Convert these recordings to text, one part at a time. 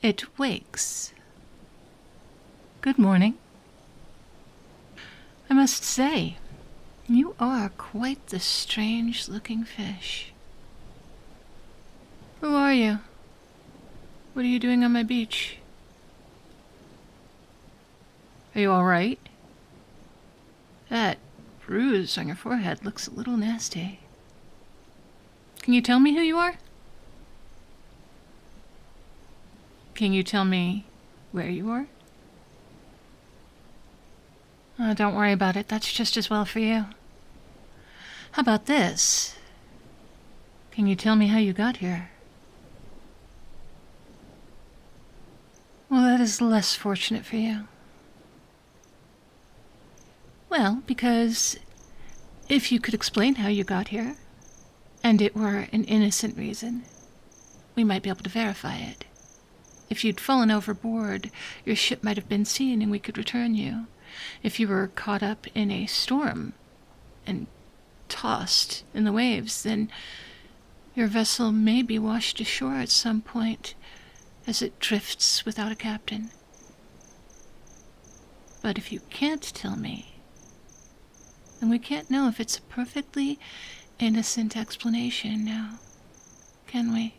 It wakes. Good morning. I must say, you are quite the strange-looking fish. Who are you? What are you doing on my beach? Are you all right? That bruise on your forehead looks a little nasty. Can you tell me who you are? Can you tell me where you are? Oh, don't worry about it. That's just as well for you. How about this? Can you tell me how you got here? Well, that is less fortunate for you. Well, because if you could explain how you got here, and it were an innocent reason, we might be able to verify it. If you'd fallen overboard, your ship might have been seen and we could return you. If you were caught up in a storm and tossed in the waves, then your vessel may be washed ashore at some point as it drifts without a captain. But if you can't tell me, then we can't know if it's a perfectly innocent explanation now, can we?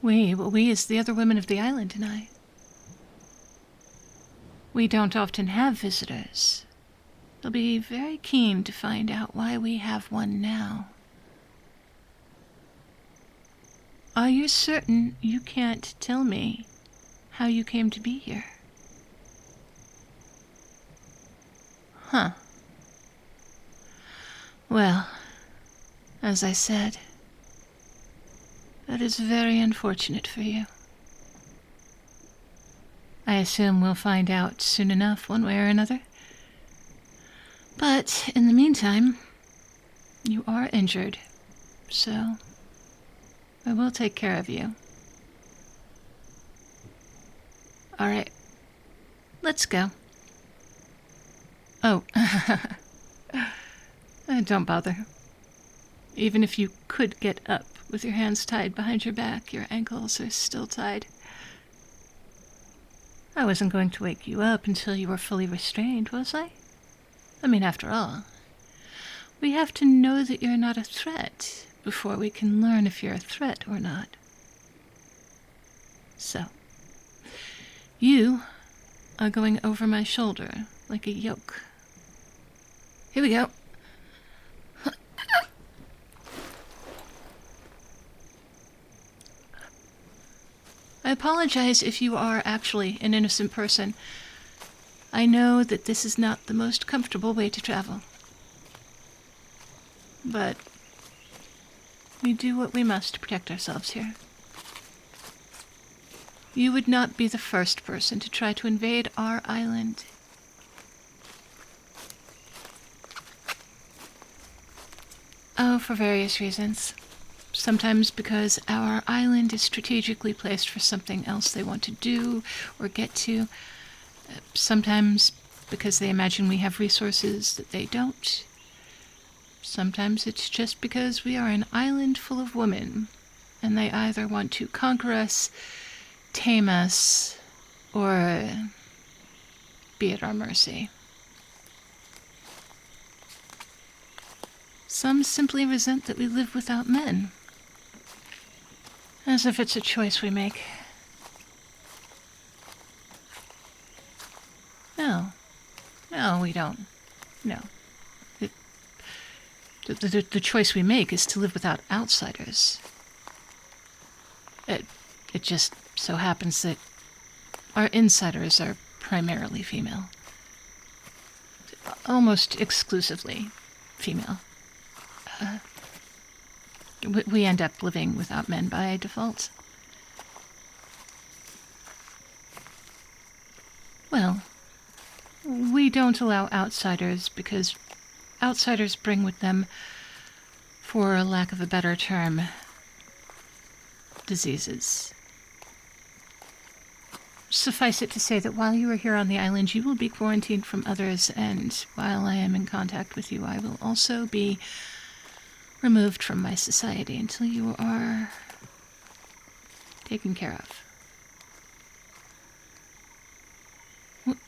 We as the other women of the island and I. We don't often have visitors. They'll be very keen to find out why we have one now. Are you certain you can't tell me how you came to be here? Huh. Well, as I said, that is very unfortunate for you. I assume we'll find out soon enough, one way or another. But in the meantime, you are injured, so I will take care of you. All right, let's go. Oh, don't bother. Even if you could get up with your hands tied behind your back, your ankles are still tied. I wasn't going to wake you up until you were fully restrained, was I? I mean, after all, we have to know that you're not a threat before we can learn if you're a threat or not. So, you are going over my shoulder like a yoke. Here we go. I apologize if you are actually an innocent person. I know that this is not the most comfortable way to travel. But we do what we must to protect ourselves here. You would not be the first person to try to invade our island. Oh, for various reasons. Sometimes because our island is strategically placed for something else they want to do or get to. Sometimes because they imagine we have resources that they don't. Sometimes it's just because we are an island full of women, and they either want to conquer us, tame us, or be at our mercy. Some simply resent that we live without men. As if it's a choice we make. No, we don't. No. The choice we make is to live without outsiders. It just so happens that our insiders are primarily female. Almost exclusively female. We end up living without men by default. Well, we don't allow outsiders because outsiders bring with them, for lack of a better term, diseases. Suffice it to say that while you are here on the island, you will be quarantined from others, and while I am in contact with you, I will also be removed from my society until you are taken care of.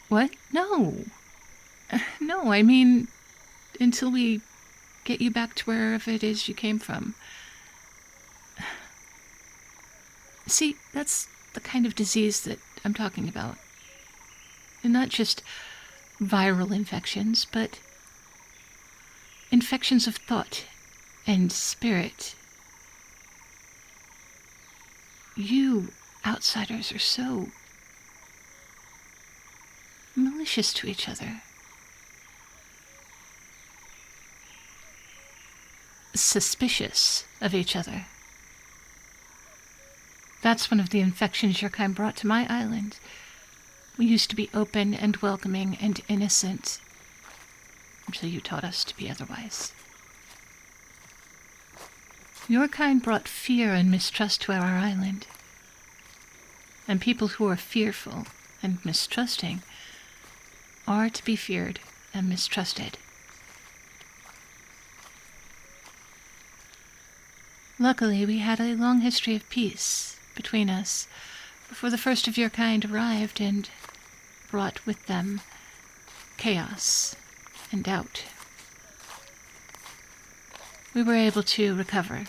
What? No. No, I mean, until we get you back to wherever it is you came from. See, that's the kind of disease that I'm talking about. And not just viral infections, but infections of thought and spirit. You outsiders are so malicious to each other. Suspicious of each other. That's one of the infections your kind brought to my island. We used to be open and welcoming and innocent until you taught us to be otherwise. Your kind brought fear and mistrust to our island. And people who are fearful and mistrusting are to be feared and mistrusted. Luckily, we had a long history of peace between us before the first of your kind arrived and brought with them chaos and doubt. We were able to recover,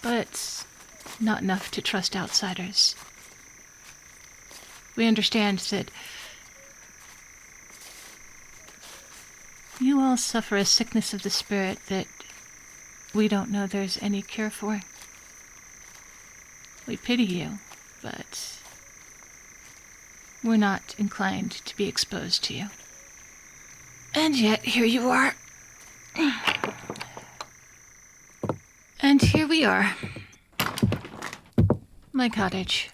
but not enough to trust outsiders. We understand that you all suffer a sickness of the spirit that we don't know there's any cure for. We pity you, but we're not inclined to be exposed to you. And yet, here you are. And here we are. My cottage.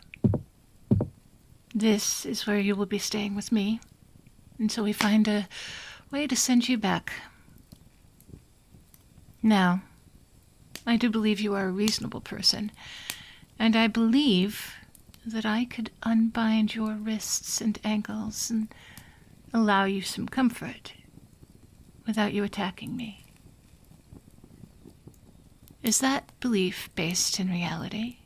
This is where you will be staying with me until we find a way to send you back. Now, I do believe you are a reasonable person, and I believe that I could unbind your wrists and ankles and allow you some comfort without you attacking me. Is that belief based in reality?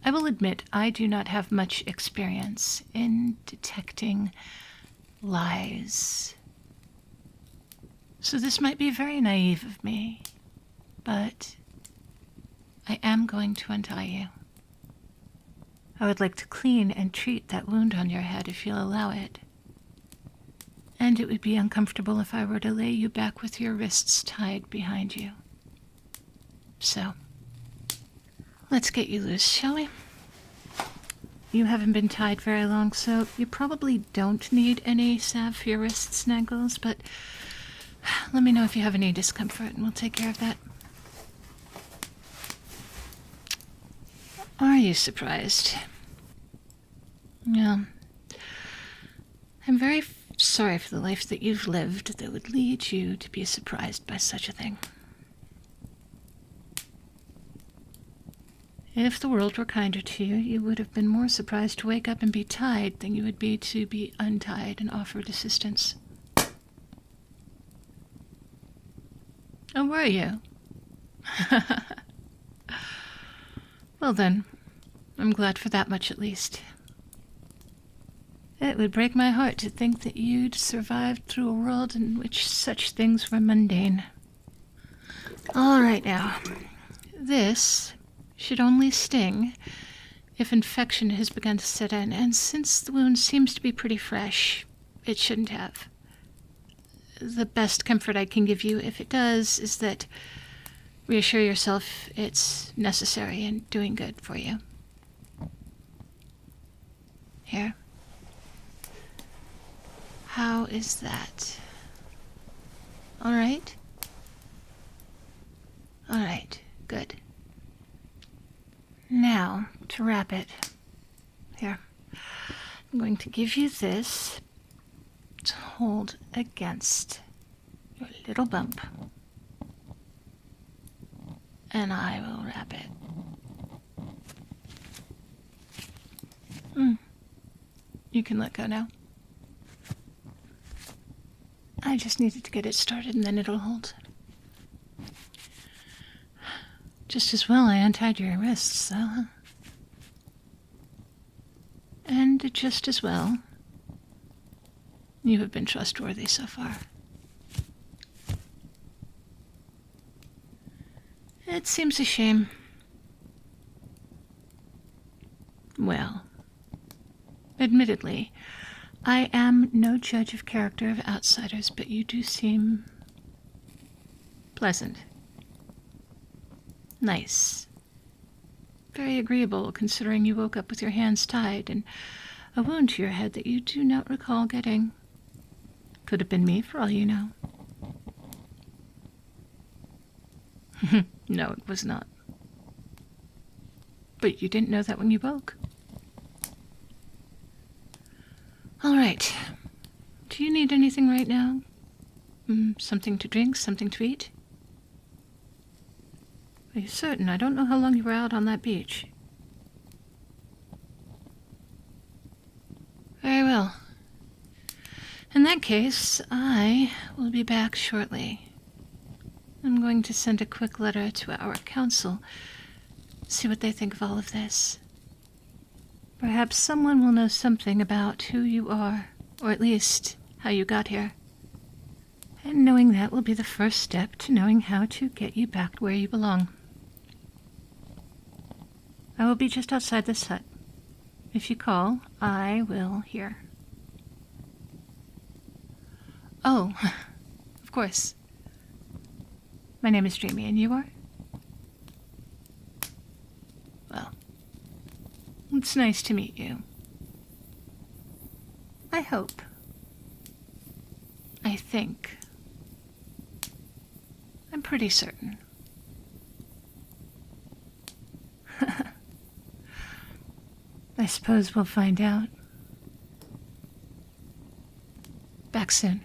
I will admit I do not have much experience in detecting lies. So this might be very naive of me, but I am going to untie you. I would like to clean and treat that wound on your head if you'll allow it. And it would be uncomfortable if I were to lay you back with your wrists tied behind you. So, let's get you loose, shall we? You haven't been tied very long, so you probably don't need any salve for your wrists and ankles, but let me know if you have any discomfort and we'll take care of that. Are you surprised? Yeah. I'm very sorry for the life that you've lived that would lead you to be surprised by such a thing. If the world were kinder to you, you would have been more surprised to wake up and be tied than you would be to be untied and offered assistance. Oh, were you? Well then, I'm glad for that much at least. It would break my heart to think that you'd survived through a world in which such things were mundane. All right now, this should only sting if infection has begun to set in, and since the wound seems to be pretty fresh, it shouldn't have. The best comfort I can give you, if it does, is that reassure yourself it's necessary and doing good for you. Here. How is that? All right? All right, good. Now, to wrap it. Here. I'm going to give you this to hold against your little bump. And I will wrap it. You can let go now. I just needed to get it started and then it'll hold. Just as well I untied your wrists, though. And just as well, you have been trustworthy so far. It seems a shame. Well, admittedly, I am no judge of character of outsiders, but you do seem pleasant. Nice. Very agreeable, considering you woke up with your hands tied and a wound to your head that you do not recall getting. Could have been me, for all you know. No, it was not. But you didn't know that when you woke. All right. Do you need anything right now? Something to drink, something to eat? Are you certain? I don't know how long you were out on that beach. Very well. In that case, I will be back shortly. I'm going to send a quick letter to our council, see what they think of all of this. Perhaps someone will know something about who you are, or at least how you got here. And knowing that will be the first step to knowing how to get you back where you belong. I will be just outside this hut. If you call, I will hear. Oh, of course. My name is Jamie, and you are? Well, it's nice to meet you. I hope. I think. I'm pretty certain. I suppose we'll find out. Back soon.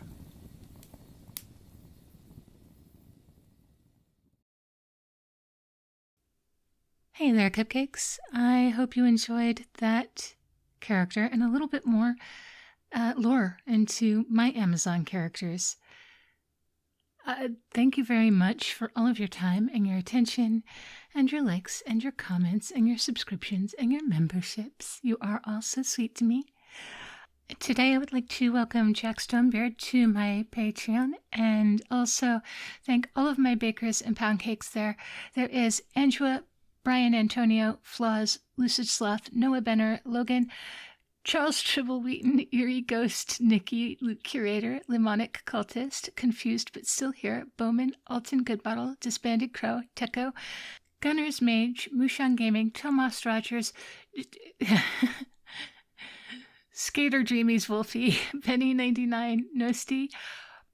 Hey there, cupcakes. I hope you enjoyed that character and a little bit more lore into my Amazon characters. Thank you very much for all of your time and your attention and your likes and your comments and your subscriptions and your memberships. You are all so sweet to me. Today I would like to welcome Jack Stonebeard to my Patreon and also thank all of my bakers and pound cakes there. There is Angela, Brian Antonio, Flaws, Lucid Sloth, Noah Benner, Logan, Charles Tribble Wheaton, Eerie Ghost, Nikki, Luke Curator, Limonic Cultist, Confused But Still Here, Bowman, Alton Goodbottle, Disbanded Crow, Techo, Gunner's Mage, Mushan Gaming, Tomas Rogers, Skater Dreamies Wolfie, Penny99, Nosti,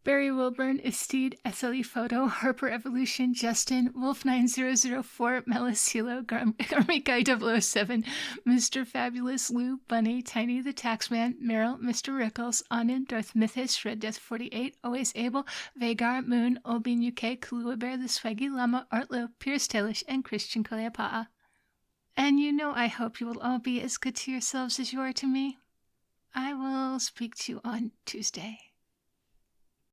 Barry Wilburn, Esteed, SLE Photo, Harper Evolution, Justin, Wolf9004, Melisilo, Garmy Guy 007, Mr. Fabulous, Lou, Bunny, Tiny the Taxman, Meryl, Mr. Rickles, Anand, Darth Mythis, Red Death 48, Always Able, Vagar, Moon, Olbin UK, Kahlua Bear, The Swaggy Llama, Artlo, Pierce Tailish, and Christian Koleapa'a. And you know I hope you will all be as good to yourselves as you are to me. I will speak to you on Tuesday.